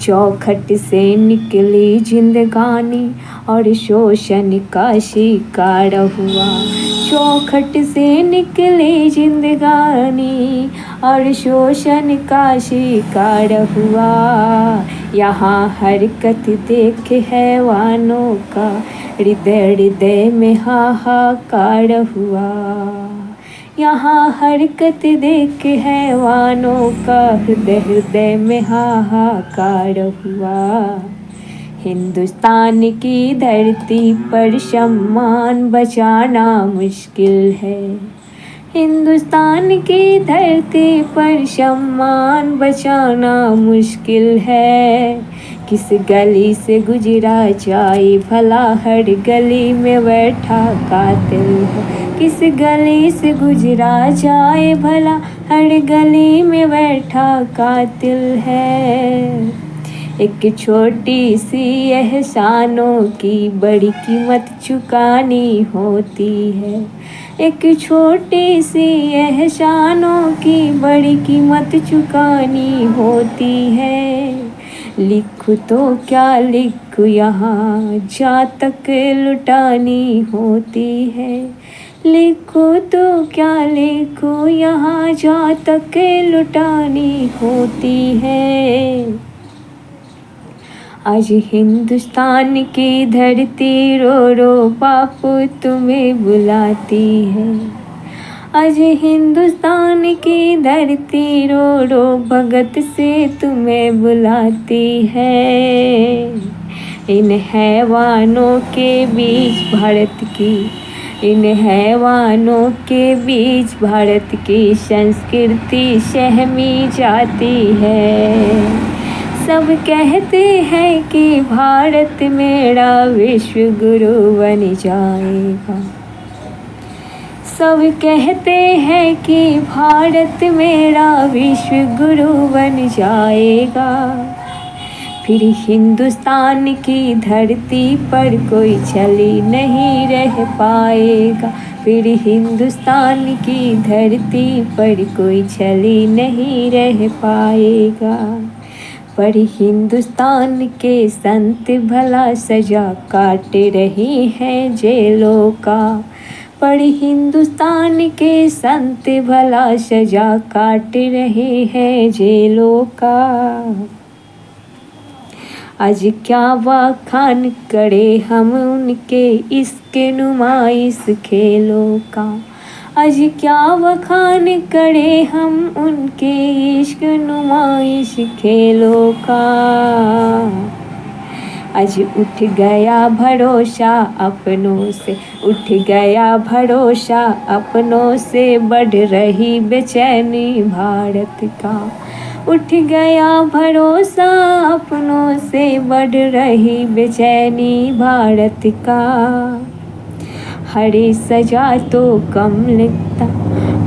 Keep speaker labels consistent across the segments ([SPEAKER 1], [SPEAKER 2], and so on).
[SPEAKER 1] चौखट से निकली जिंदगानी और शोषण का शिकार हुआ। चौखट से निकली जिंदगानी और शोषण का शिकार हुआ। यहाँ हरकत देख हैवानों का हृदय हृदय में हाहाकार हुआ। यहाँ हरकत देख हैवानों का हृदय हृदय में हाहाकार हुआ। हिंदुस्तान की धरती पर सम्मान बचाना मुश्किल है। हिंदुस्तान की धरती पर सम्मान बचाना मुश्किल है। किस गली से गुजरा जाए भला हर गली में बैठा कातिल है। किस गली से गुजरा जाए भला हर गली में बैठा कातिल है। एक छोटी सी एहसानों की बड़ी कीमत चुकानी होती है। एक छोटी सी एहसानों की बड़ी कीमत चुकानी होती है। लिखूं तो क्या लिखूं यहाँ जा तक लुटानी होती है। लिखूं तो क्या लिखूं यहाँ जा तक लुटानी होती है। आज हिंदुस्तान की धरती रो रो बापू तुम्हें बुलाती है। आज हिंदुस्तान की धरती रो रो भगत से तुम्हें बुलाती है। इन हैवानों के बीच भारत की इन हैवानों के बीच भारत की संस्कृति सहमी जाती है। सब कहते हैं कि भारत मेरा विश्व गुरु बन जाएगा। सब कहते हैं कि भारत मेरा विश्व गुरु बन जाएगा। फिर हिंदुस्तान की धरती पर कोई चली नहीं रह पाएगा। फिर हिंदुस्तान की धरती पर कोई चली नहीं रह पाएगा। पर हिंदुस्तान के संत भला सजा काट रही हैं जेलों का। पर हिंदुस्तान के संत भला सजा काट रहे हैं जेलों का। आज क्या बखान करे हम उनके इश्क नुमाइश खेलों का। आज क्या बखान करे हम उनके इश्क नुमाइश खेलों का। आज उठ गया भरोसा अपनों से उठ गया भरोसा अपनों से बढ़ रही बेचैनी भारत का। उठ गया भरोसा अपनों से बढ़ रही बेचैनी भारत का। हरे सजा तो कम लगता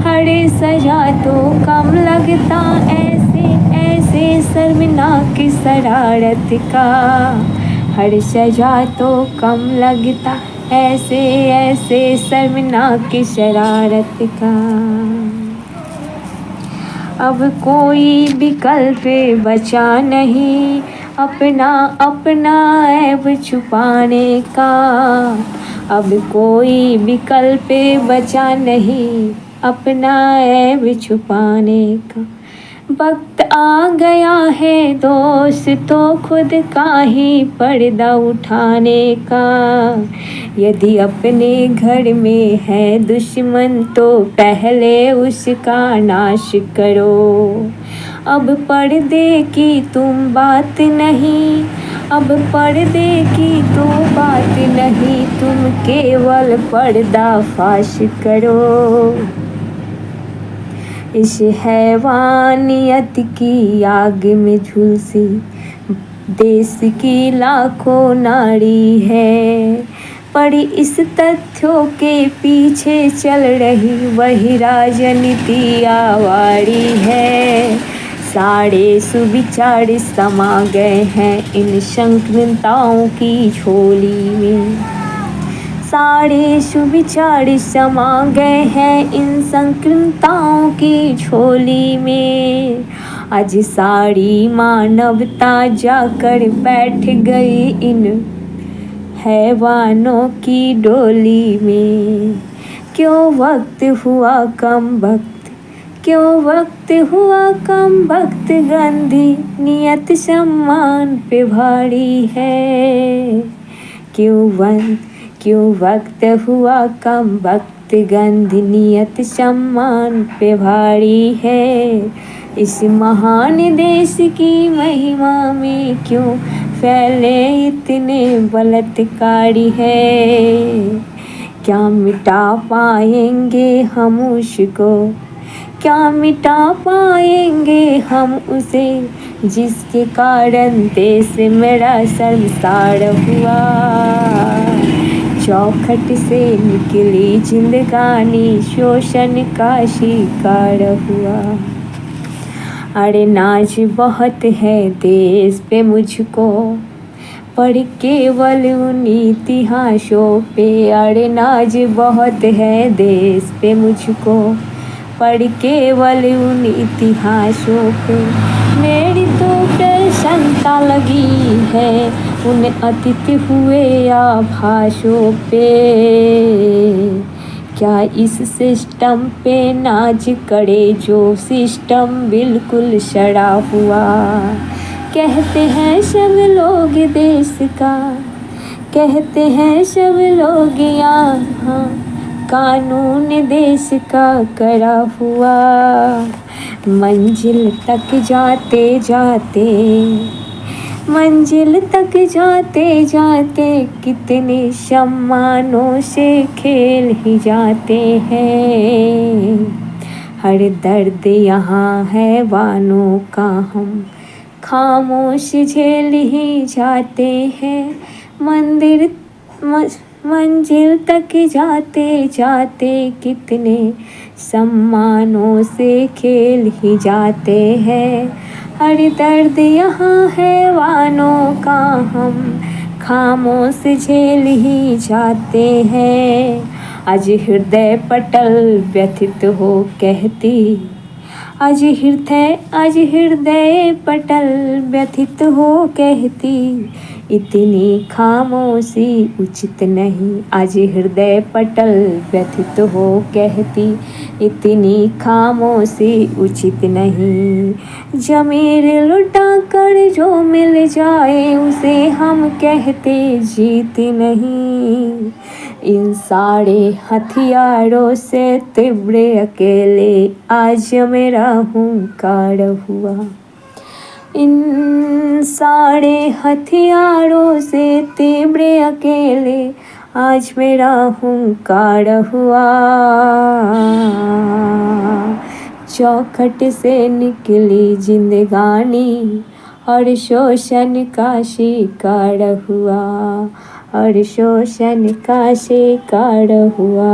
[SPEAKER 1] हरे सजा तो कम लगता ऐसे ऐसे शर्मनाक शरारत का। हर सजा तो कम लगता ऐसे ऐसे शर्मनाक शरारत का। अब कोई विकल्प बचा नहीं अपना अपना ऐब छुपाने का। अब कोई विकल्प बचा नहीं अपना ऐब छुपाने का। वक्त आ गया है दोस्तों खुद का ही पर्दा उठाने का। यदि अपने घर में है दुश्मन तो पहले उसका नाश करो। अब पर्दे की तुम बात नहीं अब पर्दे की तो बात नहीं तुम केवल पर्दाफाश करो। इस हैवानियत की आग में झुलसी देश की लाखों नारी है। पर इस तथ्यों के पीछे चल रही वही राजनीति आवारी है। सारे सुविचार समा गए हैं इन संकीर्णताओं की झोली में। सारे सुविचार समा गए हैं इन संकीर्णताओं की झोली में। आज सारी मानवता जाकर बैठ गई इन हैवानों की डोली में। क्यों वक्त हुआ कम वक्त, क्यों वक्त हुआ कम वक्त, गांधी नियत सम्मान पे भारी है। क्यों वक्त हुआ कम वक्त, गांधी नियत सम्मान पे भारी है। इस महान देश की महिमा में क्यों फैले इतने बलात्कारी है। क्या मिटा पाएंगे हम उसको, क्या मिटा पाएंगे हम उसे, जिसके कारण देश मेरा शर्मसार हुआ। चौखट से निकली जिंदगानी शोषण का शिकार हुआ। अरे नाज बहुत है देश पे मुझको, पर केवल उन इतिहासों पे। अरे नाज बहुत है देश पे मुझको, पर केवल उन इतिहासों पे। मेरी तो प्रसन्नता लगी है उन अतीत हुए आभासों पे। क्या इस सिस्टम पे नाज करे जो सिस्टम बिल्कुल सड़ा हुआ। कहते हैं सब लोग देश का, कहते हैं सब लोग यहाँ, कानून देश का करा हुआ। मंजिल तक जाते जाते, मंजिल तक जाते जाते, कितने सम्मानों से खेल ही जाते हैं। हर दर्द यहाँ हैवानों का हम खामोश झेल ही जाते हैं। मंजिल तक जाते जाते, कितने सम्मानों से खेल ही जाते हैं। हर दर्द यहाँ हैवानों का हम खामोश झेल ही जाते हैं। आज हृदय पटल व्यथित हो कहती, आज हृदय पटल व्यथित हो कहती, इतनी खामोशी उचित नहीं। आज हृदय पटल व्यथित हो कहती, इतनी खामोशी उचित नहीं। ज़मीर लुटा कर जो मिल जाए उसे हम कहते जीत नहीं। इन सारे हथियारों से तीव्र अकेले आज मेरा हुंकार हुआ। इन सारे हथियारों से तीव्र अकेले आज मेरा हुंकार हुआ। चौखट से निकली जिंदगानी और शोषण का शिकार हुआ, और शोषण का शिकार हुआ।